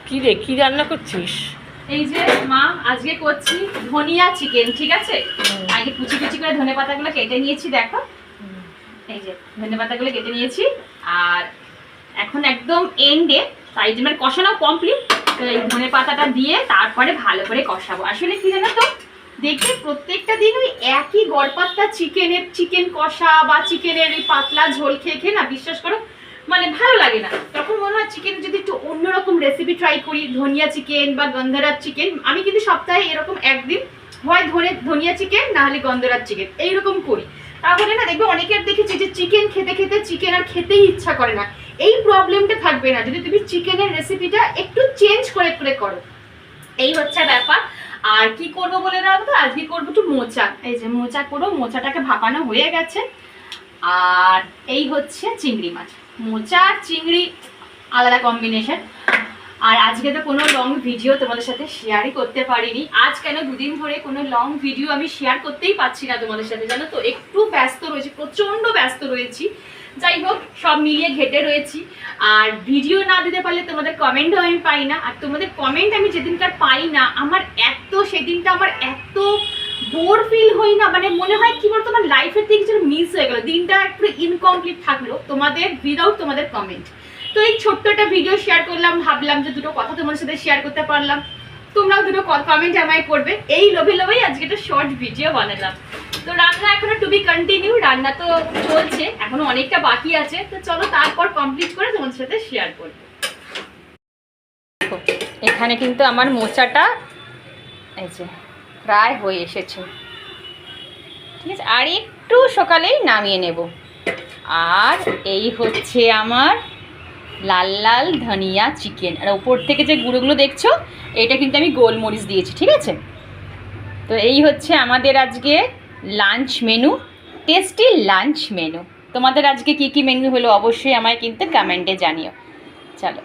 কি রে, কি রান্না করছিস? এই যে মা আজকে করছি ধনিয়া চিকেন, ঠিক আছে? আগে কুচি কুচি করে ধনে পাতাগুলো কেটে নিয়েছি, দেখো এই যে ধনে পাতাগুলো কেটে নিয়েছি। আর এখন একদম এন্ডে, তাই জন্য কষানো কমপ্লিট। তো এই ধনে পাতাটা দিয়ে তারপরে ভালো করে কষাবো। আসলে কি জানো তো, দেখবে প্রত্যেকটা দিন ওই একই গড়পাত্তা চিকেন কষা বা চিকেনের এই পাতলা ঝোল খেয়ে খেয়ে না, বিশ্বাস করো মানে ভালো লাগে না। তখন মনে হয় চিকেন যদি একটু অন্যরকম রেসিপি ট্রাই করি, ধনিয়া চিকেন বা গন্ধরাজ চিকেন। আমি কিন্তু সপ্তাহে এরকম একদিন হয় ধনিয়া চিকেন না হলে গন্ধরাজ চিকেন এইরকম করি। তাহলে না দেখবে অনেকের দেখেছি যে চিকেন খেতে খেতে চিকেন আর খেতেই ইচ্ছা করে না। এই প্রবলেমটা থাকবে না যদি তুমি চিকেনের রেসিপিটা একটু চেঞ্জ করে করে করো। এই হচ্ছে ব্যাপার। আর কি করব বলে দাও তো, আজকে করবো একটু মোচা। এই যে মোচা করবো, মোচাটাকে ভাপানো হয়ে গেছে। আর এই হচ্ছে চিংড়ি মাছ। মোচা আর চিংড়ি আলাদা কম্বিনেশন। আর আজকে তো কোনো লং ভিডিও তোমাদের সাথে শেয়ারই করতে পারিনি। আজ কেন দুদিন ধরে কোনো লং ভিডিও আমি শেয়ার করতেই পারছি না তোমাদের সাথে, জানো তো একটু ব্যস্ত রয়েছি, প্রচণ্ড ব্যস্ত রয়েছি। যাই হোক, সব মিলিয়ে ঘেটে রয়েছি। আর ভিডিও না দিতে পারলে তোমাদের কমেন্টও আমি পাই না। আর তোমাদের কমেন্ট আমি যেদিনকার পাই না, আমার সেদিনটা আমার এত বোর ফিল হই না, মানে মনে হয় কি বলতো আমার লাইফের থেকে কিছু মিস হয়ে গেল, দিনটা একটু ইনকমপ্লিট থাকলো তোমাদের উইদাউট তোমাদের কমেন্ট। তো এই ছোট্ট একটা ভিডিও শেয়ার করলাম, ভাবলাম যে দুটো কথা তোমাদের সাথে শেয়ার করতে পারলাম, তোমরাও দুটো কমেন্ট আমায় করবে, এই লোভেই আজকে একটা শর্ট ভিডিও বানালাম। তো রান্না এখনো টু বি কন্টিনিউ, রান্না তো চলছে, এখনো অনেকটা বাকি আছে। তো চলো তারপর কমপ্লিট করে তোমাদের সাথে শেয়ার করবো। এখানে কিন্তু আমার মোচাটা এই যে প্রায় হয়ে এসেছে, ঠিক আছে? আর একটু সকালেই নামিয়ে নেব। আর এই হচ্ছে আমার লাল লাল ধনিয়া চিকেন। আর ওপর থেকে যে গুঁড়োগুলো দেখছো, এটা কিন্তু আমি গোলমরিচ দিয়েছি, ঠিক আছে? তো এই হচ্ছে আমাদের আজকে lunch menu, tasty lunch menu. তোমাদের আজকে কি কি মেনু হলো অবশ্যই আমায় কিন্তু কমেন্টে জানিও। চলো